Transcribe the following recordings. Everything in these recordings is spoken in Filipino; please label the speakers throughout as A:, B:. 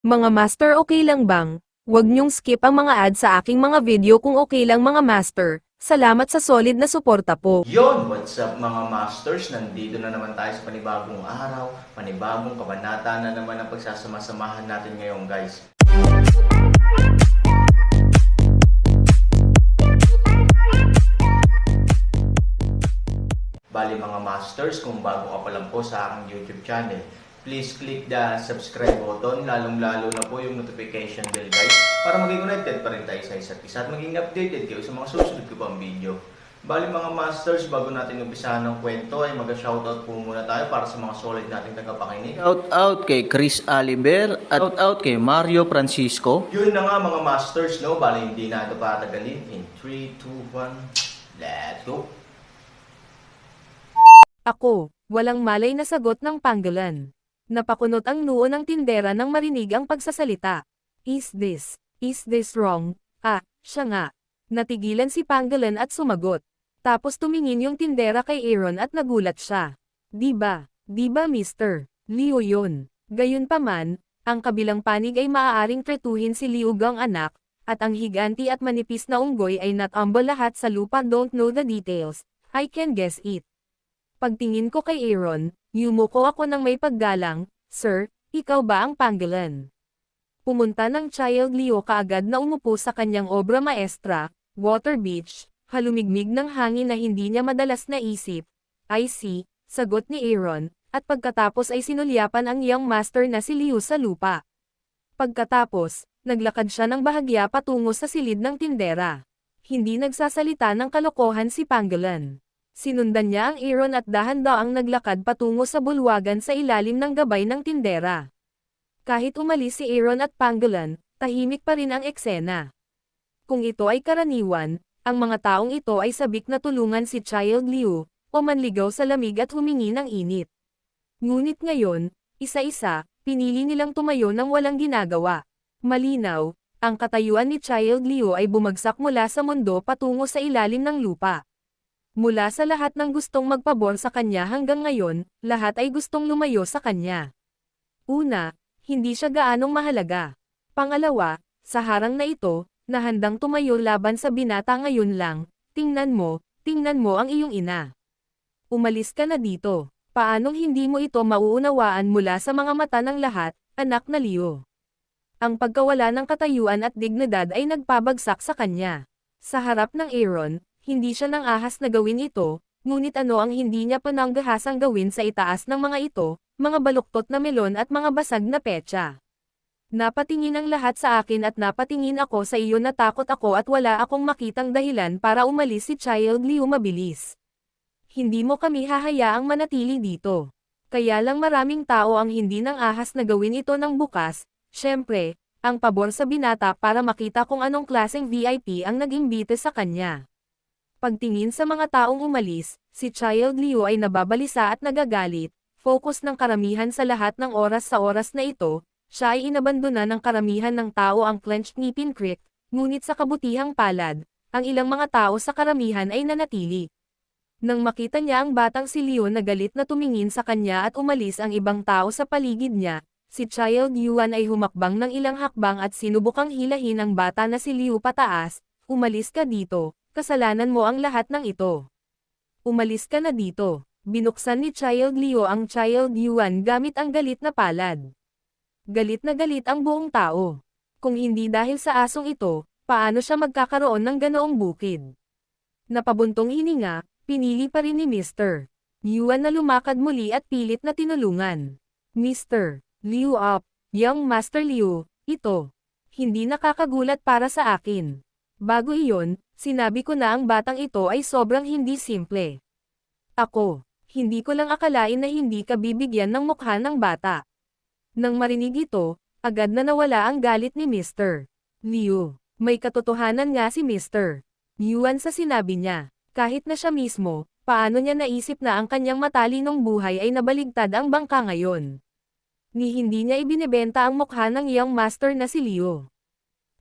A: Mga master, okay lang bang? Huwag niyong skip ang mga ads sa aking mga video kung okay lang mga master. Salamat sa solid na suporta po.
B: Yon, what's up mga masters? Nandito na naman tayo sa panibagong araw, panibagong kabanata na naman ang pagsasama-samahan natin ngayon guys. Bali mga masters, kung bago ka pa lang po sa aking YouTube channel, please click the subscribe button, lalong-lalo na po yung notification bell guys, para maging connected pa rin tayo sa isa't isa at maging updated kayo sa mga susunod ko pang video. Bali mga masters, bago natin umpisahan ng kwento ay mag-shoutout po muna tayo para sa mga solid nating tagapakinig.
C: Shout out kay Chris Aliber at shout out kay Mario Francisco.
B: Yun na nga mga masters, no? Bali hindi na ito patagalin. In 3, 2, 1, let's go!
A: Ako, walang malay na sagot ng panggalan. Napakunot ang noo ng tindera nang marinig ang pagsasalita. Is this wrong? Siya nga. Natigilan si Panggalan at sumagot. Tapos tumingin yung tindera kay Aaron at nagulat siya. Di ba, Mr. Leo yun? Gayunpaman, ang kabilang panig ay maaaring tretuhin si Liug ang anak, at ang higanti at manipis na unggoy ay natumble lahat sa lupa. Don't know the details, I can guess it. Pagtingin ko kay Aaron, yumuko ako ng may paggalang, Sir, ikaw ba ang Panggalan? Pumunta ng Child Leo kaagad na umupo sa kanyang obra maestra, Water Beach, halumigmig ng hangin na hindi niya madalas naisip. I see, sagot ni Aaron, at pagkatapos ay sinulyapan ang young master na si Leo sa lupa. Pagkatapos, naglakad siya ng bahagya patungo sa silid ng tindera. Hindi nagsasalita ng kalokohan si Panggalan. Sinundan niya ang Aaron at dahan-daang naglakad patungo sa bulwagan sa ilalim ng gabay ng tindera. Kahit umalis si Aaron at Panggalan, tahimik pa rin ang eksena. Kung ito ay karaniwan, ang mga taong ito ay sabik na tulungan si Child Leo, o manligaw sa lamig at humingi ng init. Ngunit ngayon, isa-isa, pinili nilang tumayo ng walang ginagawa. Malinaw, ang katayuan ni Child Leo ay bumagsak mula sa mundo patungo sa ilalim ng lupa. Mula sa lahat ng gustong magpabor sa kanya hanggang ngayon, lahat ay gustong lumayo sa kanya. Una, hindi siya gaanong mahalaga. Pangalawa, sa harang na ito, na handang tumayo laban sa binata ngayon lang, tingnan mo ang iyong ina. Umalis ka na dito. Paanong hindi mo ito mauunawaan mula sa mga mata ng lahat, anak na Leo? Ang pagkawala ng katayuan at dignidad ay nagpabagsak sa kanya. Sa harap ng Aaron, hindi siya nang ahas na gawin ito, ngunit ano ang hindi niya pananggahasang gawin sa itaas ng mga ito, mga baluktot na melon at mga basag na petsa. Napatingin ang lahat sa akin at napatingin ako sa iyo, natakot ako at wala akong makitang dahilan para umalis si Child Leo mabilis. Hindi mo kami hahayaang manatili dito. Kaya lang maraming tao ang hindi nang ahas na gawin ito ng bukas, syempre, ang pabor sa binata para makita kung anong klaseng VIP ang nag-imbite sa kanya. Pagtingin sa mga taong umalis, si Child Leo ay nababalisa at nagagalit, focus ng karamihan sa lahat ng oras sa oras na ito, siya ay inabandona ng karamihan ng tao ang clenched ngipin creek, ngunit sa kabutihang palad, ang ilang mga tao sa karamihan ay nanatili. Nang makita niya ang batang si Leo na galit na tumingin sa kanya at umalis ang ibang tao sa paligid niya, si Child Yuan ay humakbang ng ilang hakbang at sinubukang hilahin ang bata na si Leo pataas. Umalis ka dito. Kasalanan mo ang lahat ng ito. Umalis ka na dito. Binuksan ni Child Leo ang Child Yuan gamit ang galit na palad. Galit na galit ang buong tao. Kung hindi dahil sa asong ito, paano siya magkakaroon ng ganoong bukid? Napabuntong hininga, pinili pa rin ni Mr. Yuan na lumakad muli at pilit na tinulungan. Mr. Leo up, young Master Leo, ito. Hindi nakakagulat para sa akin. Bago iyon, sinabi ko na ang batang ito ay sobrang hindi simple. Ako, hindi ko lang akalain na hindi ka bibigyan ng mukha ng bata. Nang marinig ito, agad na nawala ang galit ni Mr. Leo. May katotohanan nga si Mr. Yuan sa sinabi niya. Kahit na siya mismo, paano niya naisip na ang kanyang matalinong buhay ay nabaligtad ang bangka ngayon? Ni hindi niya ibinebenta ang mukha ng young master na si Leo.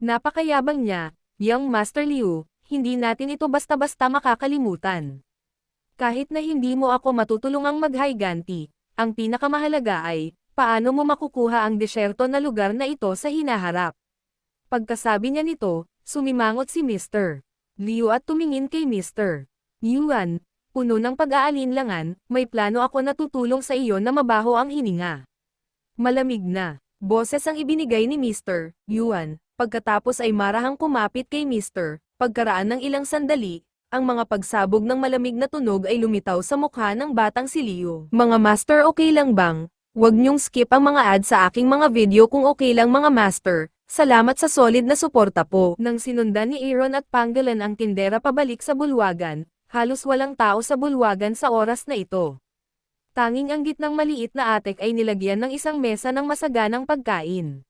A: Napakayabang niya. Young Master Leo, hindi natin ito basta-basta makakalimutan. Kahit na hindi mo ako matutulungang maghiganti, ang pinakamahalaga ay, Paano mo makukuha ang disyerto na lugar na ito sa hinaharap? Pagkasabi niya nito, sumimangot si Mr. Liu at tumingin kay Mr. Yuan, puno ng pag-aalinlangan, may plano ako na tutulong sa iyo na mabaho ang hininga. Malamig na boses ang ibinigay ni Mr. Yuan, pagkatapos ay marahang kumapit kay Mr. Pagkaraan ng ilang sandali, ang mga pagsabog ng malamig na tunog ay lumitaw sa mukha ng batang si Liu. Mga master, okay lang bang? Huwag niyong skip ang mga ad sa aking mga video kung okay lang mga master. Salamat sa solid na suporta po. Nang sinundan ni Aaron at Pangolin ang tindera pabalik sa bulwagan, halos walang tao sa bulwagan sa oras na ito. Tanging ang gitnang maliit na atek ay nilagyan ng isang mesa ng masaganang pagkain.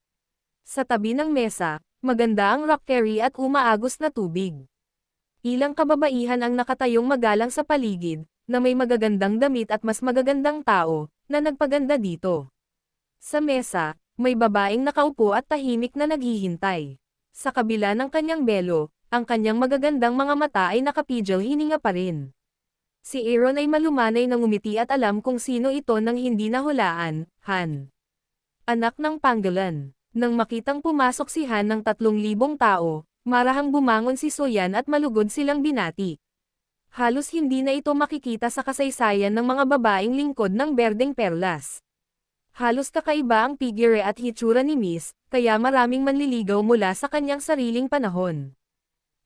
A: Sa tabi ng mesa, maganda ang rock curry at umaagos na tubig. Ilang kababaihan ang nakatayong magalang sa paligid, na may magagandang damit at mas magagandang tao, na nagpaganda dito. Sa mesa, may babaeng nakaupo at tahimik na naghihintay. Sa kabila ng kanyang belo, ang kanyang magagandang mga mata ay nakapigil hininga pa rin. Si Aaron ay malumanay na ngumiti at alam kung sino ito nang hindi nahulaan, Han. Anak ng Pangolin. Nang makitang pumasok si Han ng 3,000 tao, marahang bumangon si Soyan at malugod silang binati. Halos hindi na ito makikita sa kasaysayan ng mga babaeng lingkod ng berdeng perlas. Halos kakaiba ang figure at hitsura ni Miss, kaya maraming manliligaw mula sa kanyang sariling panahon.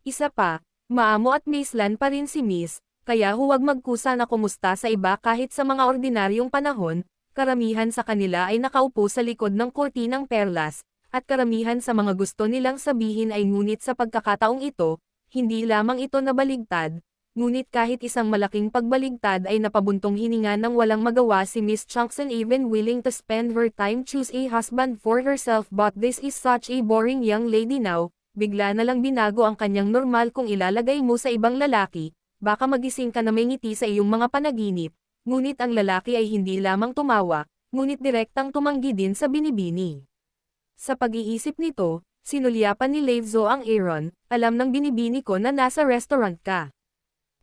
A: Isa pa, maamo at maislan pa rin si Miss, kaya huwag magkusa na kumusta sa iba kahit sa mga ordinaryong panahon, karamihan sa kanila ay nakaupo sa likod ng kortinang perlas, at karamihan sa mga gusto nilang sabihin ay ngunit sa pagkakataong ito, hindi lamang ito nabaligtad, ngunit kahit isang malaking pagbaligtad ay napabuntong hininga ng walang magawa si Miss Chunkson even willing to spend her time choose a husband for herself but this is such a boring young lady now, bigla na lang binago ang kanyang normal kung ilalagay mo sa ibang lalaki, baka magising ka na may ngiti sa iyong mga panaginip, ngunit ang lalaki ay hindi lamang tumawa, ngunit direktang tumanggi din sa binibini. Sa pag-iisip nito, sinulyapan ni Leivzo ang Aaron, alam ng binibini ko na nasa restaurant ka.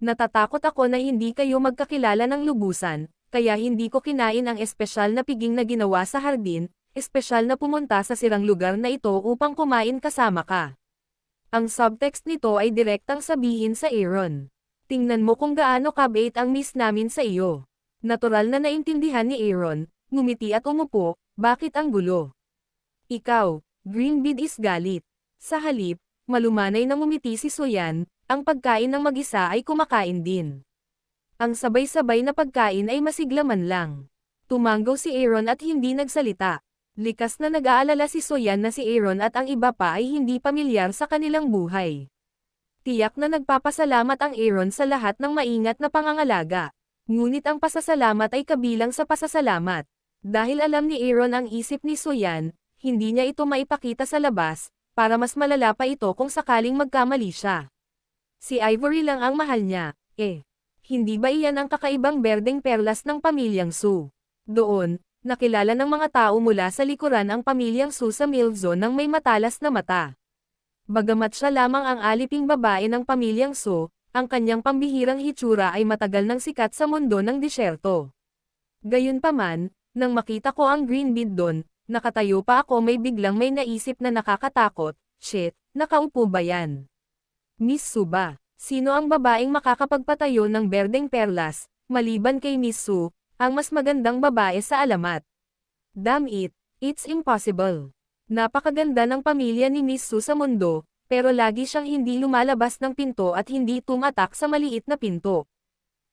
A: Natatakot ako na hindi kayo magkakilala ng lubusan, kaya hindi ko kinain ang espesyal na piging na ginawa sa hardin, espesyal na pumunta sa sirang lugar na ito upang kumain kasama ka. Ang subtext nito ay direktang sabihin sa Aaron. Tingnan mo kung gaano kabait ang miss namin sa iyo. Natural na naintindihan ni Aaron, ngumiti at umupo, bakit ang gulo? Ikaw, Greenbeard is galit. Sa halip, malumanay na ngumiti si Soyan, ang pagkain ng mag-isa ay kumakain din. Ang sabay-sabay na pagkain ay masiglaman lang. Tumanggaw si Aaron at hindi nagsalita. Likas na nag-aalala si Soyan na si Aaron at ang iba pa ay hindi pamilyar sa kanilang buhay. Tiyak na nagpapasalamat ang Aaron sa lahat ng maingat na pangangalaga. Ngunit ang pasasalamat ay kabilang sa pasasalamat. Dahil alam ni Aaron ang isip ni Soyan, hindi niya ito maipakita sa labas, para mas malala pa ito kung sakaling magkamali siya. Si Ivory lang ang mahal niya, hindi ba iyan ang kakaibang berdeng perlas ng pamilyang Su? Doon, nakilala ng mga tao mula sa likuran ang pamilyang Su sa milk zone ng may matalas na mata. Bagamat siya lamang ang aliping babae ng pamilyang Su, ang kanyang pambihirang hitsura ay matagal nang sikat sa mundo ng disyerto. Gayunpaman, nang makita ko ang Greenbeard doon, nakatayo pa ako may biglang may naisip na nakakatakot, shit, nakaupo ba yan? Miss Su ba? Sino ang babaeng makakapagpatayo ng berdeng perlas, maliban kay Miss Su, ang mas magandang babae sa alamat? Damn it, it's impossible. Napakaganda ng pamilya ni Miss Su sa mundo, pero lagi siyang hindi lumalabas ng pinto at hindi tumatak sa maliit na pinto.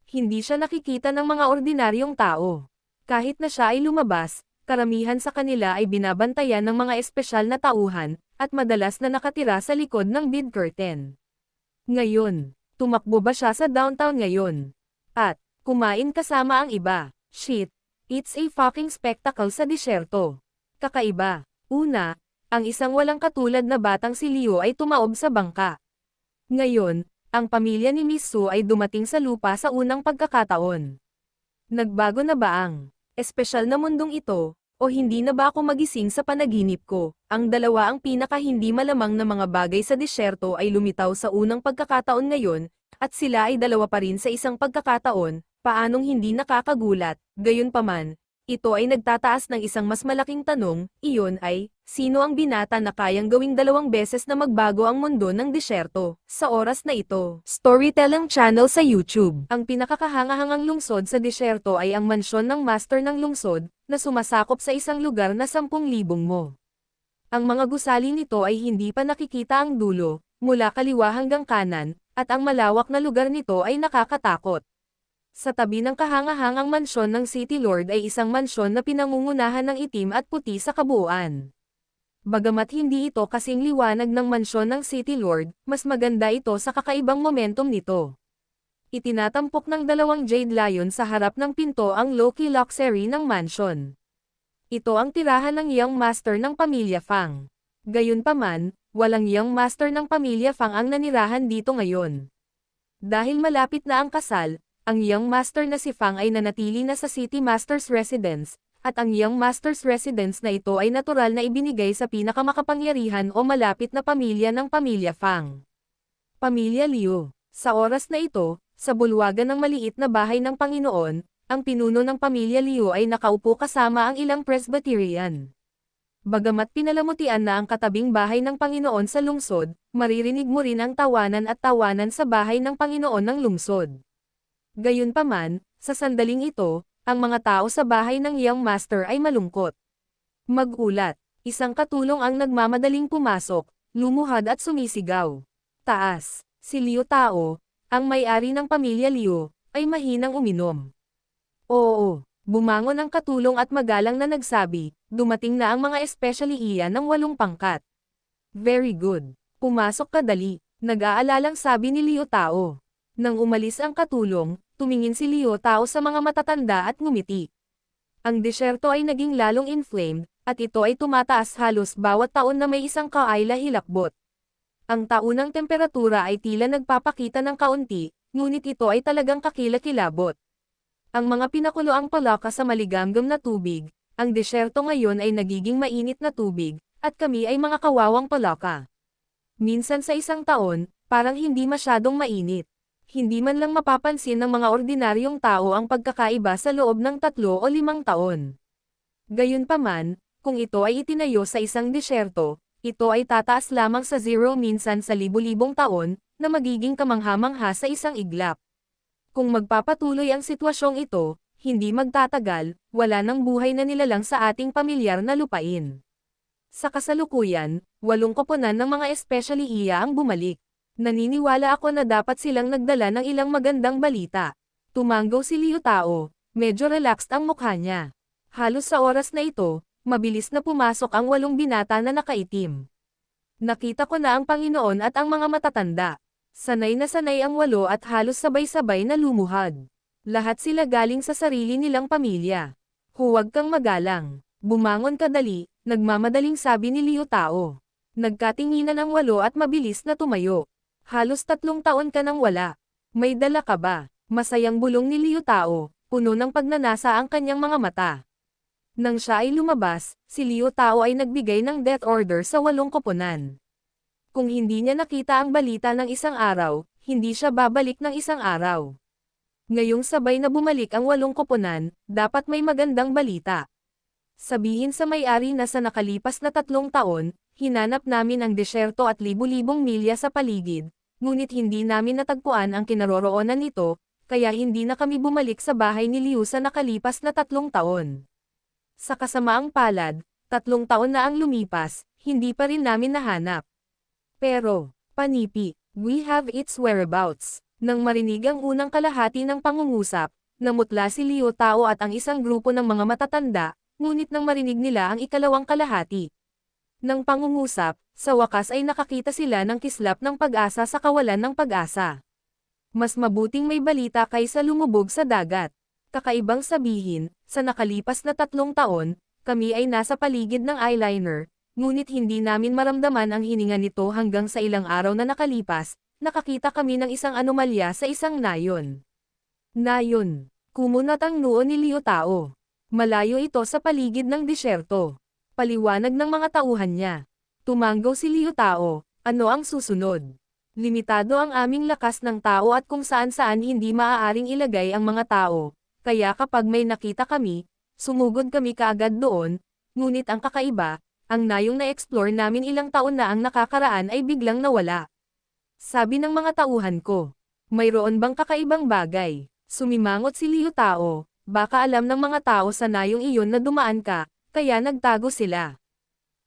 A: Hindi siya nakikita ng mga ordinaryong tao. Kahit na siya ay lumabas, karamihan sa kanila ay binabantayan ng mga espesyal na tauhan, at madalas na nakatira sa likod ng bid curtain. Ngayon, tumakbo ba siya sa downtown ngayon? At, kumain kasama ang iba. Shit, it's a fucking spectacle sa disyerto. Kakaiba. Una, ang isang walang katulad na batang si Leo ay tumaob sa bangka. Ngayon, ang pamilya ni Miss Su ay dumating sa lupa sa unang pagkakataon. Nagbago na ba ang espesyal na mundong ito, o hindi na ba ako magising sa panaginip ko? Ang dalawa ang pinaka hindi malamang na mga bagay sa disyerto ay lumitaw sa unang pagkakataon ngayon, at sila ay dalawa pa rin sa isang pagkakataon, paanong hindi nakakagulat, gayunpaman, Ito ay nagtataas ng isang mas malaking tanong, iyon ay, sino ang binata na kayang gawing 2 beses na magbago ang mundo ng disyerto, sa oras na ito? Storytelling channel sa YouTube. Ang pinakakahangahangang lungsod sa disyerto ay ang mansyon ng master ng lungsod, na sumasakop sa isang lugar na 10,000 mo. Ang mga gusali nito ay hindi pa nakikita ang dulo, mula kaliwa hanggang kanan, at ang malawak na lugar nito ay nakakatakot. Sa tabi ng kahangahangang mansyon ng City Lord ay isang mansyon na pinangungunahan ng itim at puti sa kabuuan. Bagamat hindi ito kasing liwanag ng mansyon ng City Lord, mas maganda ito sa kakaibang momentum nito. Itinatampok ng 2 Jade Lion sa harap ng pinto ang low-key luxury ng mansion. Ito ang tirahan ng Young Master ng pamilya Fang. Gayunpaman, walang Young Master ng pamilya Fang ang nanirahan dito ngayon. Dahil malapit na ang kasal, ang Young Master na si Fang ay nanatili na sa City Master's Residence, at ang Young Master's Residence na ito ay natural na ibinigay sa pinakamakapangyarihan o malapit na pamilya ng pamilya Fang. Pamilya Liu. Sa oras na ito, sa bulwagan ng maliit na bahay ng Panginoon, ang pinuno ng pamilya Liu ay nakaupo kasama ang ilang Presbyterian. Bagamat pinalamutian na ang katabing bahay ng Panginoon sa lungsod, maririnig mo rin ang tawanan at tawanan sa bahay ng Panginoon ng lungsod. Gayunpaman, sa sandaling ito, ang mga tao sa bahay ng Young Master ay malungkot. Magulat, isang katulong ang nagmamadaling pumasok, lumuhad at sumisigaw. Taas, si Liu Tao, ang may-ari ng pamilya Liu, ay mahinang uminom. Oo, bumangon ang katulong at magalang na nagsabi, dumating na ang mga especially iya ng 8 pangkat. Very good. Pumasok ka dali, nag-aalalang sabi ni Liu Tao. Nang umalis ang katulong, tumingin si Liu Tao sa mga matatanda at ngumiti. Ang disyerto ay naging lalong inflamed, at ito ay tumataas halos bawat taon na may isang kaayla hilakbot. Ang taunang temperatura ay tila nagpapakita ng kaunti, ngunit ito ay talagang kakilakilabot. Ang mga pinakuloang palaka sa maligamgam na tubig, ang disyerto ngayon ay nagiging mainit na tubig, at kami ay mga kawawang palaka. Minsan sa isang taon, parang hindi masyadong mainit. Hindi man lang mapapansin ng mga ordinaryong tao ang pagkakaiba sa loob ng 3 o 5 taon. Gayunpaman, kung ito ay itinayo sa isang disyerto, ito ay tataas lamang sa 0 minsan sa libu-libong taon, na magiging kamangha-mangha sa isang iglap. Kung magpapatuloy ang sitwasyong ito, hindi magtatagal, wala nang buhay na nilalang sa ating pamilyar na lupain. Sa kasalukuyan, 8 koponan ng mga especially iya ang bumalik. Naniniwala ako na dapat silang nagdala ng ilang magandang balita. Tumanggaw si Liu Tao, medyo relaxed ang mukha niya. Halos sa oras na ito, mabilis na pumasok ang 8 binata na nakaitim. Nakita ko na ang Panginoon at ang mga matatanda. Sanay na sanay ang 8 at halos sabay-sabay na lumuhad. Lahat sila galing sa sarili nilang pamilya. Huwag kang magalang. Bumangon ka dali, nagmamadaling sabi ni Liu Tao. Nagkatinginan ang 8 at mabilis na tumayo. Halos 3 taon ka nang wala. May dala ka ba? Masayang bulong ni Liu Tao, puno ng pagnanasa ang kanyang mga mata. Nang siya ay lumabas, si Liu Tao ay nagbigay ng death order sa 8 koponan. Kung hindi niya nakita ang balita ng isang araw, hindi siya babalik ng isang araw. Ngayong sabay na bumalik ang 8 koponan, dapat may magandang balita. Sabihin sa may-ari na sa nakalipas na 3 taon, hinanap namin ang disyerto at libu-libong milya sa paligid, ngunit hindi namin natagpuan ang kinaroroonan nito, kaya hindi na kami bumalik sa bahay ni Liu sa nakalipas na 3 taon. Sa kasamaang palad, 3 taon na ang lumipas, hindi pa rin namin nahanap. Pero, panipi, we have its whereabouts. Nang marinig ang unang kalahati ng pangungusap, namutla si Liu Tao at ang isang grupo ng mga matatanda, ngunit nang marinig nila ang ikalawang kalahati ng pangungusap, sa wakas ay nakakita sila ng kislap ng pag-asa sa kawalan ng pag-asa. Mas mabuting may balita kaysa lumubog sa dagat. Kakaibang sabihin, sa nakalipas na 3 taon, kami ay nasa paligid ng eyeliner, ngunit hindi namin maramdaman ang hininga nito hanggang sa ilang araw na nakalipas, nakakita kami ng isang anomalya sa isang nayon. Nayon. Kumunat ang noo ni Liu Tao. Malayo ito sa paligid ng disyerto. Paliwanag ng mga tauhan niya. Tumanggaw si Liu Tao, ano ang susunod? Limitado ang aming lakas ng tao at kung saan-saan hindi maaaring ilagay ang mga tao, kaya kapag may nakita kami, Sumugod kami kaagad doon, ngunit ang kakaiba, ang nayong na-explore namin ilang taon na ang nakakaraan ay biglang nawala. Sabi ng mga tauhan ko, mayroon bang kakaibang bagay? Sumimangot si Liu Tao, baka alam ng mga tao sa nayong iyon na dumaan ka, kaya nagtago sila.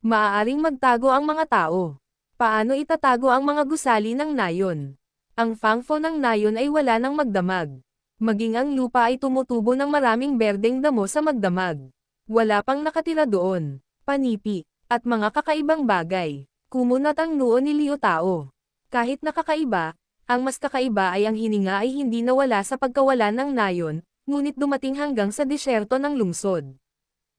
A: Maaaring magtago ang mga tao. Paano itatago ang mga gusali ng nayon? Ang fangfo ng nayon ay wala nang magdamag. Maging ang lupa ay tumutubo ng maraming berdeng damo sa magdamag. Wala pang nakatira doon. Panipi, at mga kakaibang bagay. Kumunat ang noo ni Liu Tao. Kahit nakakaiba, ang mas kakaiba ay ang hininga ay hindi nawala sa pagkawala ng nayon, ngunit dumating hanggang sa disyerto ng lungsod.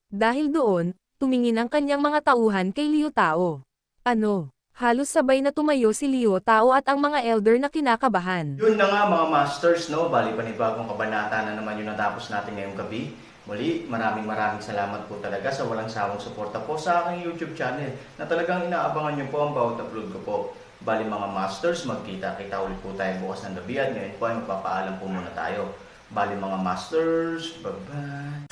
A: Dahil doon, tumingin ang kanyang mga tauhan kay Liu Tao. Ano? Halos sabay na tumayo si Liu Tao at ang mga elder na kinakabahan.
B: Yun na nga mga masters, no? Bali panibagong kabanata na naman yung natapos natin ngayong gabi. Muli, maraming salamat po talaga sa walang sawang suporta po sa aking YouTube channel na talagang inaabangan nyo po ang bawat upload ko po. Bali mga masters, magkita-kita ulit po tayo bukas ng gabi at ngayon po ay magpapaalam po muna tayo. Bali mga masters, bye-bye!